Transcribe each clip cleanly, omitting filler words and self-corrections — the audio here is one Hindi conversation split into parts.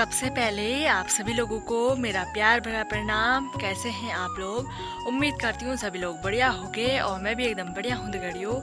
सबसे पहले आप सभी लोगों को मेरा प्यार भरा प्रणाम। कैसे हैं आप लोग? उम्मीद करती हूँ सभी लोग बढ़िया होंगे और मैं भी एकदम बढ़िया हूँ दगड़ियों।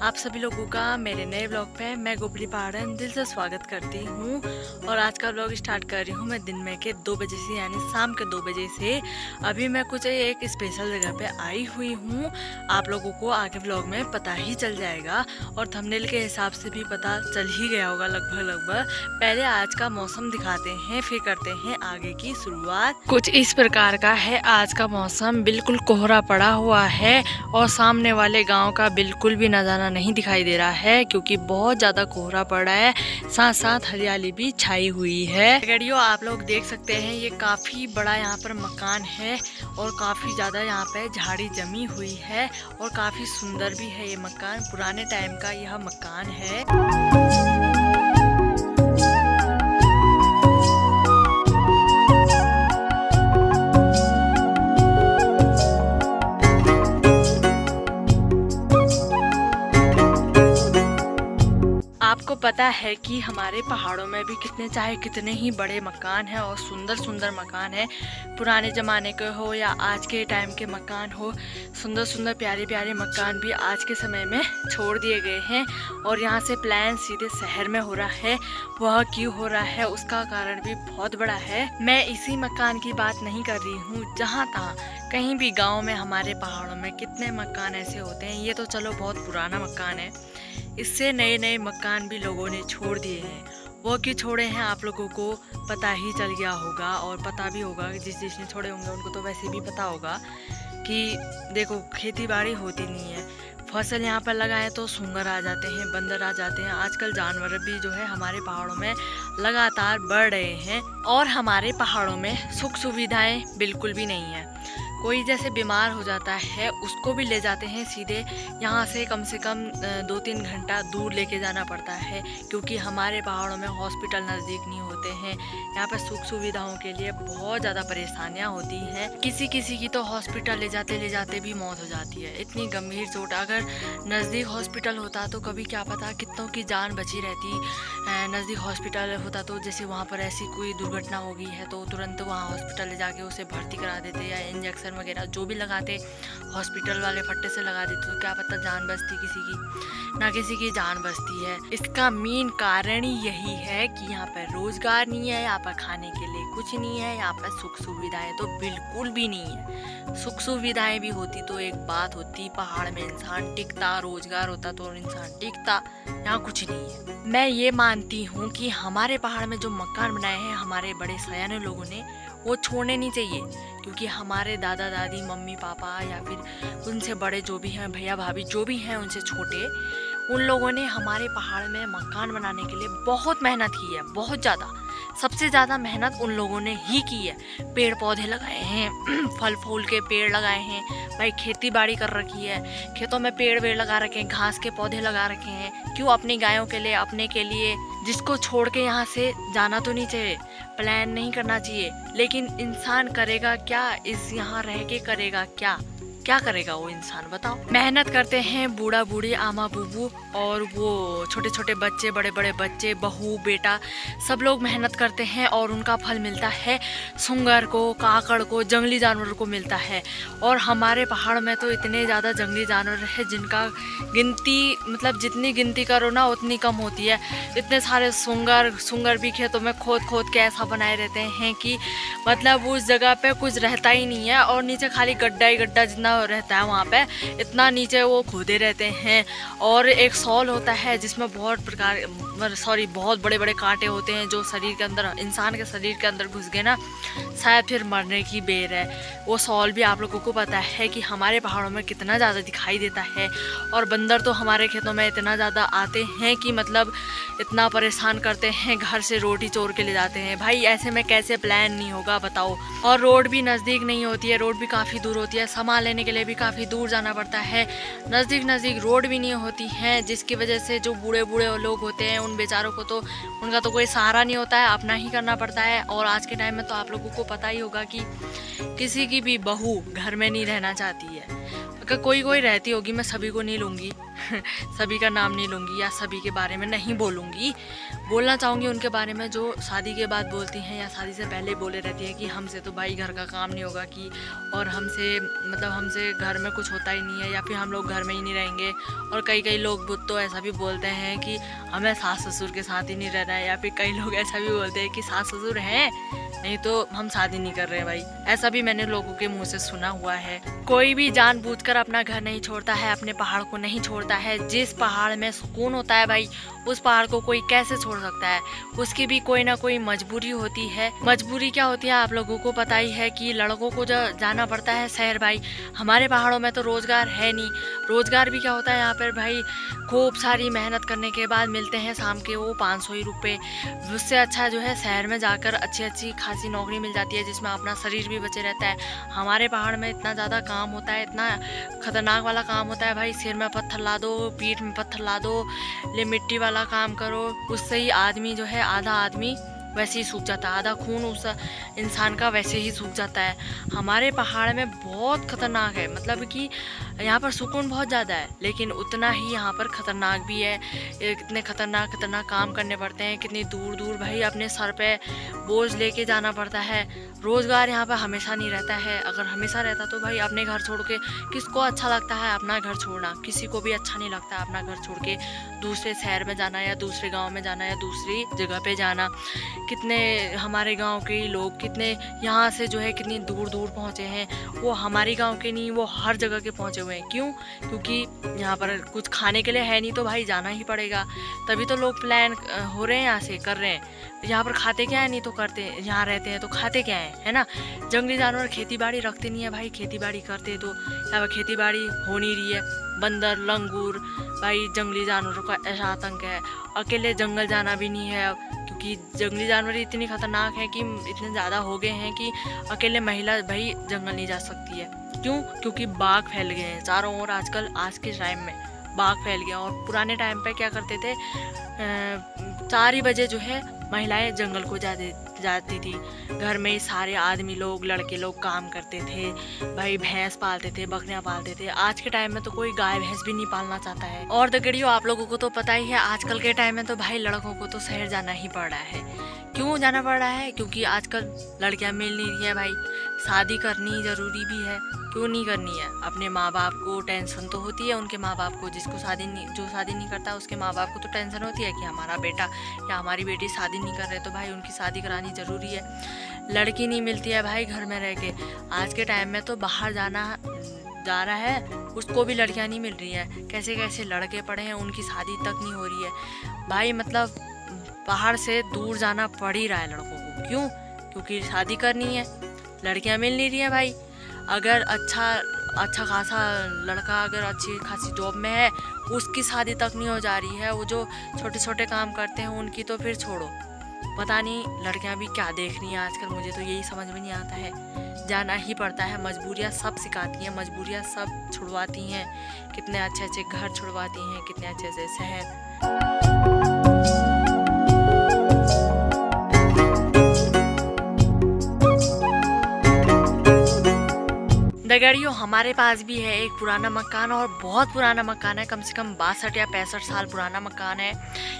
आप सभी लोगों का मेरे नए ब्लॉग पे मैं गोपली पहाड़न दिल से स्वागत करती हूँ। और आज का ब्लॉग स्टार्ट कर रही हूँ मैं दिन में के 2 बजे से, यानी शाम के 2 बजे से। अभी मैं कुछ एक स्पेशल जगह पे आई हुई हूँ। आप लोगों को आगे ब्लॉग में पता ही चल जाएगा और थंबनेल के हिसाब से भी पता चल ही गया होगा लगभग। पहले आज का मौसम दिखाते हैं, फिर करते हैं आगे की शुरुआत। कुछ इस प्रकार का है आज का मौसम। बिल्कुल कोहरा पड़ा हुआ है और सामने वाले गांव का बिल्कुल भी नज़ारा नहीं दिखाई दे रहा है क्योंकि बहुत ज़्यादा कोहरा पड़ा है, साथ साथ हरियाली भी छाई हुई है। गड़ियों आप लोग देख सकते हैं ये काफ़ी बड़ा यहाँ पर मकान है और काफ़ी ज़्यादा यहाँ पे झाड़ी जमी हुई है और काफ़ी सुंदर भी है ये मकान। पुराने टाइम का यह मकान है। आपको पता है कि हमारे पहाड़ों में भी चाहे कितने ही बड़े मकान हैं और सुंदर सुंदर मकान है, पुराने ज़माने के हो या आज के टाइम के मकान हो, सुंदर सुंदर प्यारे प्यारे मकान भी आज के समय में छोड़ दिए गए हैं और यहाँ से प्लान सीधे शहर में हो रहा है। वह क्यों हो रहा है उसका कारण भी बहुत बड़ा है। मैं इसी मकान की बात नहीं कर रही हूँ, जहाँ तहाँ कहीं भी गाँव में हमारे पहाड़ों में कितने मकान ऐसे होते हैं। ये तो चलो बहुत पुराना मकान है, इससे नए नए मकान भी लोगों ने छोड़ दिए हैं। वो क्यों छोड़े हैं आप लोगों को पता ही चल गया होगा और पता भी होगा, जिसने छोड़े होंगे उनको तो वैसे भी पता होगा कि देखो खेती बाड़ी होती नहीं है, फसल यहाँ पर लगाए तो सूंगर आ जाते हैं, बंदर आ जाते हैं। आजकल जानवर भी जो है हमारे पहाड़ों में लगातार बढ़ रहे हैं और हमारे पहाड़ों में सुख सुविधाएं बिल्कुल भी नहीं है। कोई जैसे बीमार हो जाता है उसको भी ले जाते हैं सीधे यहाँ से कम 2-3 घंटा दूर लेके जाना पड़ता है क्योंकि हमारे पहाड़ों में हॉस्पिटल नज़दीक नहीं होते हैं। यहाँ पर सुख सुविधाओं के लिए बहुत ज़्यादा परेशानियाँ होती हैं। किसी किसी की तो हॉस्पिटल ले जाते भी मौत हो जाती है, इतनी गंभीर चोट। अगर नज़दीक हॉस्पिटल होता तो कभी क्या पता कितनों की जान बची रहती। नज़दीक हॉस्पिटल होता तो जैसे वहाँ पर ऐसी कोई दुर्घटना हो गई है तो तुरंत वहाँ हॉस्पिटल ले जाके उसे भर्ती करा देते या इंजेक्शन वगैरह जो भी लगाते हॉस्पिटल वाले फट्टे से लगा देते तो क्या पता जान बचती किसी की, ना किसी की जान बचती है। इसका मेन कारण ही यही है कि यहाँ पर रोजगार नहीं है, यहाँ पर खाने के लिए कुछ नहीं है, यहाँ पर सुख सुविधाएं तो बिल्कुल भी नहीं है। सुख सुविधाएं भी होती तो एक बात होती, पहाड़ में इंसान टिकता, रोजगार होता तो इंसान टिकता। यहाँ कुछ नहीं है। मैं ये मानती हूँ कि हमारे पहाड़ में जो मकान बनाए हैं हमारे बड़े सयाने लोगों ने, वो छोड़ने नहीं चाहिए क्योंकि हमारे दादा दादी मम्मी पापा या फिर उनसे बड़े जो भी हैं, भैया भाभी जो भी हैं उनसे छोटे, उन लोगों ने हमारे पहाड़ में मकान बनाने के लिए बहुत मेहनत की है, बहुत ज़्यादा। सबसे ज़्यादा मेहनत उन लोगों ने ही की है। पेड़ पौधे लगाए हैं, फल फूल के पेड़ लगाए हैं, भाई खेती बाड़ी कर रखी है, खेतों में पेड़ वेड़ लगा रखे हैं, घास के पौधे लगा रखे हैं। क्यों? अपनी गायों के लिए, अपने के लिए। जिसको छोड़ के यहाँ से जाना तो नहीं चाहिए, प्लान नहीं करना चाहिए, लेकिन इंसान करेगा क्या? इस यहाँ रह के करेगा क्या करेगा वो इंसान बताओ? मेहनत करते हैं बूढ़ा बूढ़ी, आमा बूबू और वो छोटे छोटे बच्चे, बड़े बड़े बच्चे, बहू बेटा, सब लोग मेहनत करते हैं और उनका फल मिलता है सुंगर को, काकड़ को, जंगली जानवरों को मिलता है। और हमारे पहाड़ में तो इतने ज़्यादा जंगली जानवर है जिनका गिनती, मतलब जितनी गिनती करो ना उतनी कम होती है। इतने सारे सुंगर भी खेतों में खोद के ऐसा बनाए रहते हैं कि मतलब उस जगह पे कुछ रहता ही नहीं है और नीचे खाली गड्ढा ही गड्ढा जितना रहता है वहाँ पे, इतना नीचे वो खोदे रहते हैं। और एक सॉल होता है जिसमें बहुत बड़े बड़े कांटे होते हैं जो शरीर के अंदर, इंसान के शरीर के अंदर घुस गए ना शायद फिर मरने की बेर है। वो सॉल भी आप लोगों को पता है कि हमारे पहाड़ों में कितना ज़्यादा दिखाई देता है। और बंदर तो हमारे खेतों में इतना ज़्यादा आते हैं कि मतलब इतना परेशान करते हैं, घर से रोटी चोर के ले जाते हैं। भाई ऐसे में कैसे प्लान नहीं होगा बताओ? और रोड भी नज़दीक नहीं होती है, रोड भी काफ़ी दूर होती है, सामान लेने के लिए भी काफ़ी दूर जाना पड़ता है। नज़दीक रोड भी नहीं होती है, जिसकी वजह से जो बूढ़े लोग होते हैं उन बेचारों को तो, उनका तो कोई सहारा नहीं होता है, अपना ही करना पड़ता है। और आज के टाइम में तो आप लोगों को पता ही होगा कि किसी की भी बहू घर में नहीं रहना चाहती है। अगर कोई कोई रहती होगी, मैं सभी को नहीं लूँगी सभी का नाम नहीं लूँगी या सभी के बारे में नहीं बोलूँगी। बोलना चाहूँगी उनके बारे में जो शादी के बाद बोलती हैं या शादी से पहले बोले रहती है कि हमसे तो भाई घर का काम नहीं होगा कि, और हमसे घर में कुछ होता ही नहीं है, या फिर हम लोग घर में ही नहीं रहेंगे। और कई लोग तो ऐसा भी बोलते हैं कि हमें सास ससुर के साथ ही नहीं रहना है, या फिर कई लोग ऐसा भी बोलते हैं कि सास ससुर हैं नहीं तो हम शादी नहीं कर रहे हैं भाई। ऐसा भी मैंने लोगों के मुंह से सुना हुआ है। कोई भी जानबूझकर अपना घर नहीं छोड़ता है, अपने पहाड़ को नहीं छोड़ता है। जिस पहाड़ में सुकून होता है भाई, उस पहाड़ को कोई कैसे छोड़ सकता है। उसकी भी कोई ना कोई मजबूरी होती है। मजबूरी क्या होती है आप लोगों को पता ही है कि लड़कों को जो जाना पड़ता है शहर भाई। हमारे पहाड़ों में तो रोजगार है नहीं। रोजगार भी क्या होता है यहाँ पर भाई, खूब सारी मेहनत करने के बाद मिलते हैं शाम के वो 500 ही रुपये। उससे अच्छा जो है शहर में जाकर अच्छी खासी नौकरी मिल जाती है जिसमें अपना शरीर भी बचे रहता है। हमारे पहाड़ में इतना ज़्यादा काम होता है, इतना खतरनाक वाला काम होता है भाई। सिर में पत्थर ला दो, पीठ में पत्थर ला दो, ले मिट्टी वाला काम करो, उससे ही आदमी जो है आधा आदमी वैसे ही सूख जाता है, आधा खून उस इंसान का वैसे ही सूख जाता है। हमारे पहाड़ में बहुत खतरनाक है, मतलब कि यहाँ पर सुकून बहुत ज़्यादा है लेकिन उतना ही यहाँ पर खतरनाक भी है। कितने खतरनाक काम करने पड़ते हैं, कितनी दूर भाई अपने सर पे बोझ लेके जाना पड़ता है। रोज़गार यहाँ पर हमेशा नहीं रहता है। अगर हमेशा रहता तो भाई अपने घर छोड़ के, किसको अच्छा लगता है अपना घर छोड़ना? किसी को भी अच्छा नहीं लगता अपना घर छोड़ के दूसरे शहर में जाना या दूसरे गांव में जाना या दूसरी जगह पे जाना। कितने हमारे गांव के लोग कितने यहाँ से जो है कितनी दूर पहुँचे हैं। वो हमारे गांव के नहीं, वो हर जगह के पहुँचे हुए हैं। क्यों? क्योंकि यहाँ पर कुछ खाने के लिए है नहीं तो भाई जाना ही पड़ेगा। तभी तो लोग प्लान हो रहे हैं, यहाँ से कर रहे हैं। यहाँ पर खाते क्या है? नहीं तो करते, यहाँ रहते हैं तो खाते क्या है ना? जंगली जानवर खेती बाड़ी रखते नहीं है भाई। खेती बाड़ी करते तो यहाँ पर खेती बाड़ी हो नहीं रही है। बंदर, लंगूर, भाई जंगली जानवरों का ऐसा आतंक है। अकेले जंगल जाना भी नहीं है क्योंकि जंगली जानवर इतनी खतरनाक है कि इतने ज़्यादा हो गए हैं कि अकेले महिला भाई जंगल नहीं जा सकती है। क्यों? क्योंकि बाघ फैल गए हैं चारों ओर। आजकल आज के टाइम में बाघ फैल गया। और पुराने टाइम पे क्या करते थे, 4 ही बजे जो है महिलाएं जंगल को जाती थी। घर में ही सारे आदमी लोग, लड़के लोग काम करते थे भाई। भैंस पालते थे, बकरियां पालते थे। आज के टाइम में तो कोई गाय भैंस भी नहीं पालना चाहता है। और दगड़ियों आप लोगों को तो पता ही है आजकल के टाइम में तो भाई लड़कों को तो शहर जाना ही पड़ रहा है। क्यों जाना पड़ रहा है? क्योंकि आजकल लड़कियां मिल नहीं रही है भाई। शादी करनी ज़रूरी भी है। क्यों नहीं करनी है? अपने माँ बाप को टेंशन तो होती है, उनके माँ बाप को। जो शादी नहीं करता उसके माँ बाप को तो टेंशन होती है कि हमारा बेटा या हमारी बेटी शादी नहीं कर रहे, तो भाई उनकी शादी करानी ज़रूरी है। लड़की नहीं मिलती है भाई घर में रह के। आज के टाइम में तो बाहर जा रहा है उसको भी लड़कियां नहीं मिल रही हैं। कैसे लड़के पड़े हैं, उनकी शादी तक नहीं हो रही है भाई। मतलब पहाड़ से दूर जाना पड़ ही रहा है लड़कों को। क्यों? क्योंकि शादी करनी है, लड़कियां मिल नहीं रही हैं भाई। अगर अच्छा खासा लड़का अगर अच्छी खासी जॉब में है, उसकी शादी तक नहीं हो जा रही है। वो जो छोटे काम करते हैं उनकी तो फिर छोड़ो। पता नहीं लड़कियां भी क्या देख रही हैं आजकल, मुझे तो यही समझ में नहीं आता है। जाना ही पड़ता है, मजबूरियाँ सब सिखाती हैं, मजबूरियाँ सब छुड़वाती हैं। कितने अच्छे घर छुड़वाती हैं, कितने अच्छे शहर। दगड़ियों हमारे पास भी है एक पुराना मकान, और बहुत पुराना मकान है। कम से कम 62 या 65 साल पुराना मकान है,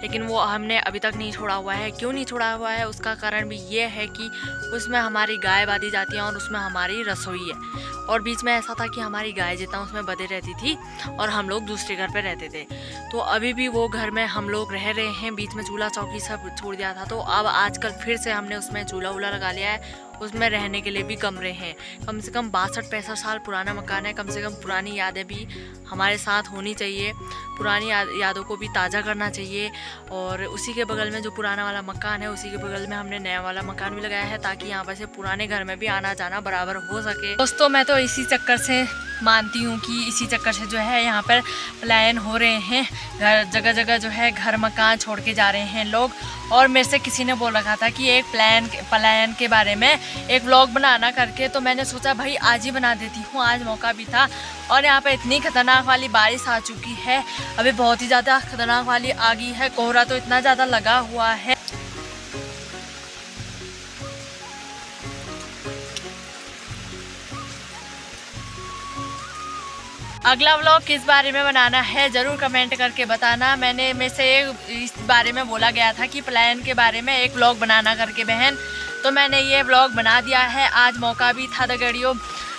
लेकिन वो हमने अभी तक नहीं छोड़ा हुआ है। क्यों नहीं छोड़ा हुआ है? उसका कारण भी ये है कि उसमें हमारी गाय बांधी जाती है और उसमें हमारी रसोई है। और बीच में ऐसा था कि हमारी गाय जितना उसमें बंधे रहती थी और हम लोग दूसरे घर पे रहते थे। तो अभी भी वो घर में हम लोग रह रहे हैं। बीच में चूल्हा चौकी सब छोड़ दिया था, तो अब आजकल फिर से हमने उसमें चूल्हा वूल्हा लगा लिया है। उसमें रहने के लिए भी कमरे हैं। कम से कम 62-65 साल पुराना मकान है। कम से कम पुरानी यादें भी हमारे साथ होनी चाहिए, पुरानी यादों को भी ताज़ा करना चाहिए। और उसी के बगल में जो पुराना वाला मकान है, उसी के बगल में हमने नया वाला मकान भी लगाया है ताकि यहाँ पर से पुराने घर में भी आना जाना बराबर हो सके। दोस्तों मैं तो इसी चक्कर से मानती हूँ कि इसी चक्कर से जो है यहाँ पर पलायन हो रहे हैं। जगह जगह जो है घर मकान छोड़ के जा रहे हैं लोग। और मेरे से किसी ने बोल रखा था कि एक पलायन के बारे में एक व्लॉग बनाना करके, तो मैंने सोचा भाई आज ही बना देती हूँ। आज मौका भी था और यहाँ पे इतनी खतरनाक वाली बारिश आ चुकी है, अभी बहुत ही ज़्यादा खतरनाक वाली आ गई है। कोहरा तो इतना ज़्यादा लगा हुआ है। अगला व्लॉग किस बारे में बनाना है ज़रूर कमेंट करके बताना। मैंने में से इस बारे में बोला गया था कि प्लान के बारे में एक व्लॉग बनाना करके बहन, तो मैंने ये व्लॉग बना दिया है। आज मौका भी था दगड़ियों,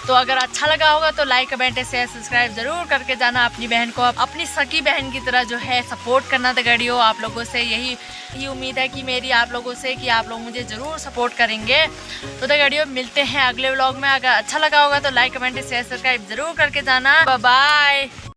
तो अगर अच्छा लगा होगा तो लाइक कमेंट शेयर सब्सक्राइब ज़रूर करके जाना। अपनी बहन को अपनी सकी बहन की तरह जो है सपोर्ट करना दगड़ियों। आप लोगों से यही उम्मीद है कि मेरी आप लोगों से कि आप लोग मुझे ज़रूर सपोर्ट करेंगे। तो दगड़ियों मिलते हैं अगले व्लॉग में। अगर अच्छा लगा होगा तो लाइक कमेंट शेयर सब्सक्राइब ज़रूर करके जाना। Bye bye.